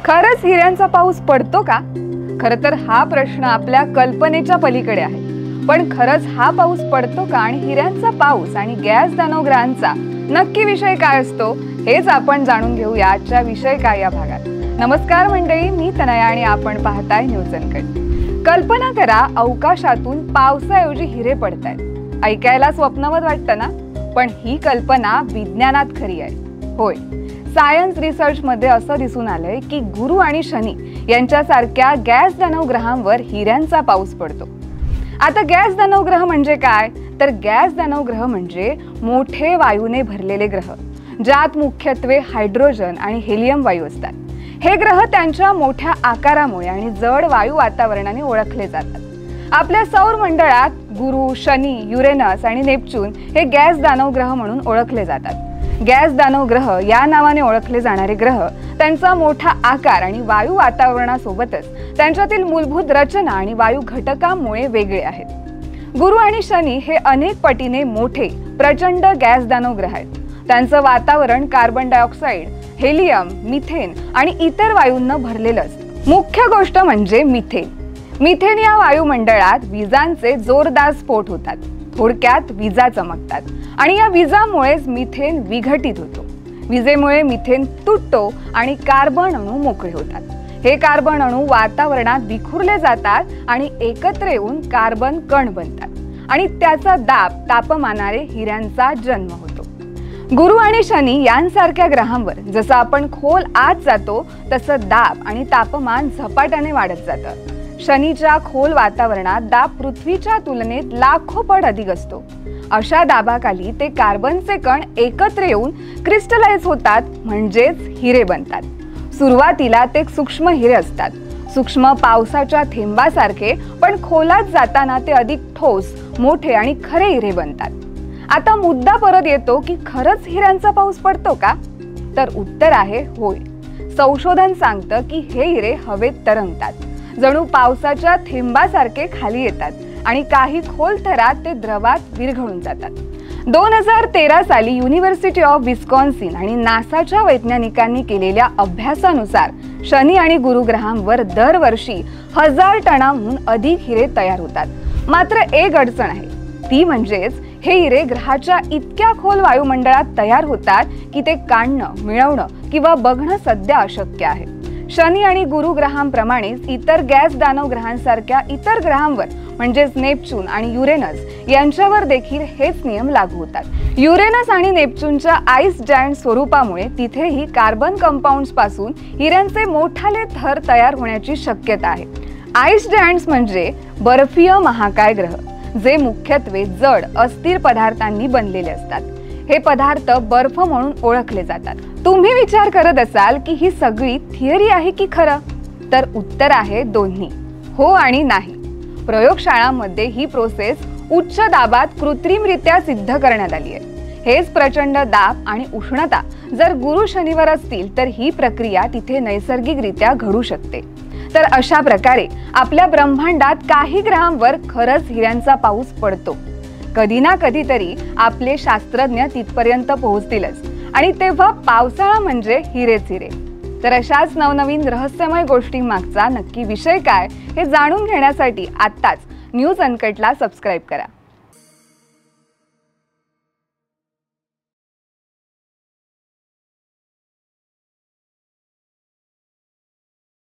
खरंच हिऱ्यांचा पाऊस पडतो का? खरं तर हा प्रश्न आपल्या कल्पनेच्या पलीकडे आहे। पण खरंच हा पाऊस पडतो का आणि हिऱ्यांचा पाऊस आणि गॅस दानव ग्रहांचा नक्की विषय काय असतो हेच आपण जाणून घेऊया आजच्या विषय काय या भागात। नमस्कार मंडळी, मी तनया आणि आपण पाहताय न्यूज अनकट। कल्पना करा, अवकाशातून पावसाऐवजी हिरे पडतायत। ऐकायला स्वप्नवत वाटतं ना? पण ही कल्पना विज्ञानात खरी आहे। होय, सायन्स रिसर्च मध्ये असं दिसून आलंय की गुरु आणि शनी यांच्यासारख्या गॅस दानव ग्रहांवर हिऱ्यांचा पाऊस पडतो। आता गॅस दानव ग्रह म्हणजे काय? तर गॅस दानव ग्रह म्हणजे मोठे वायूने भरलेले ग्रह, ज्यात मुख्यत्वे हायड्रोजन आणि हेलियम वायू असतात। हे ग्रह त्यांच्या मोठ्या आकारामुळे आणि जड वायू वातावरणाने ओळखले जातात। आपल्या सौर मंडळात गुरु, शनी, युरेनस आणि नेपच्यून हे गॅस दानव ग्रह म्हणून ओळखले जातात। गॅस दानव ग्रह या नावाने ओळखले जाणारे ग्रह त्यांचा मोठा आकार आणि वायू वातावरणासोबतच त्यांच्यातील मूलभूत रचना आणि वायू घटकांमुळे वेगळे आहेत। गुरु आणि शनी हे अनेक पटीने मोठे प्रचंड गॅस दानव ग्रह आहेत। त्यांचं वातावरण कार्बन डायऑक्साईड, हेलियम, मिथेन आणि इतर वायूंना भरलेलं असतं। मुख्य गोष्ट म्हणजे मिथेन। मिथेन या वायुमंडळात विजांचे जोरदार स्फोट होतात, थोडक्यात विजा चमकतात आणि या विजामुळेच मिथेन विघटित होतो। विजेमुळे मिथेन तुटतो आणि कार्बन अणू मोकळे होतात। हे कार्बन अणू वातावरणात विखुरले जातात आणि एकत्र येऊन कार्बन कण बनतात आणि त्याचा दाब तापमानाने हिऱ्यांचा जन्म होतो। गुरु आणि शनी यांसारख्या ग्रहांवर जसं आपण खोल आत जातो तसं दाब आणि तापमान झपाट्याने वाढत जातं। शनीच्या खोल वातावरणात दाब पृथ्वीच्या तुलनेत लाखो पट अधिक असतो। अशा दाबाखाली ते कार्बनचे कण एकत्र येऊन क्रिस्टलाइज होतात, म्हणजेच हिरे बनतात। सुरुवातीला ते सूक्ष्म हिरे असतात, सूक्ष्म पावसाच्या थेंबासारखे, पण खोलात जाताना ते अधिक ठोस, मोठे आणि खरे हिरे बनतात। आता मुद्दा परत येतो की खरंच हिऱ्यांचा पाऊस पडतो का? तर उत्तर आहे होय। संशोधन सांगतं की हे हिरे हवेत तरंगतात, जणू पावसाच्या थेंबासारखे खाली येतात आणि काही खोल थरात ते द्रवात विरघळून जातात। 2013 साली युनिव्हर्सिटी ऑफ विस्कॉन्सिन आणि नासाच्या वैज्ञानिकांनी केलेल्या अभ्यासानुसार शनी आणि गुरु ग्रहांवर दरवर्षी 1000 टनांहून अधिक हिरे तयार होतात। मात्र एक अडचण आहे, ती म्हणजेच हे हिरे ग्रहाच्या इतक्या खोल वायुमंडळात तयार होतात की ते काढणं, मिळवणं किंवा बघणं सध्या अशक्य आहे। शनी आणि गुरु ग्रहांप्रमाणेच इतर गॅस दानव ग्रहांसारख्या इतर ग्रहांवर म्हणजेच नेपच्यून आणि युरेनस यांच्यावर देखील हेच नियम लागू होतात। युरेनस आणि नेपच्यूनच्या आईस जायंट स्वरूपामुळे तिथेही कार्बन कंपाऊंड्स पासून हिऱ्यांचे मोठाले थर तयार होण्याची शक्यता आहे। आईस जायंट्स म्हणजे बर्फीय महाकाय ग्रह, जे मुख्यत्वे जड अस्थिर पदार्थांनी बनलेले असतात। हे पदार्थ बर्फ म्हणून ओळखले जातात। तुम्ही विचार करत असाल की ही सगळी थिअरी आहे की खरं? तर उत्तर आहे दोन्ही, हो आणि नाही। प्रयोगशाळांमध्ये ही प्रोसेस उच्च दाबात कृत्रिमरित्या सिद्ध करण्यात आली आहे। हेच प्रचंड दाब आणि उष्णता जर गुरु शनीवर असतील तर ही प्रक्रिया तिथे नैसर्गिकरित्या घडू शकते। तर अशा प्रकारे आपल्या ब्रह्मांडात काही ग्रहांवर खरंच हिऱ्यांचा पाऊस पडतो। कधी ना कधीतरी आपले शास्त्रज्ञ तिथपर्यंत पोहोचतीलच आणि तेव्हा पावसाळा म्हणजे हिरेच हिरे। तर अशाच नवनवीन रहस्यमय गोष्टींमागचा नक्की विषय काय हे जाणून घेण्यासाठी आत्ताच न्यूज अनकटला सबस्क्राईब करा।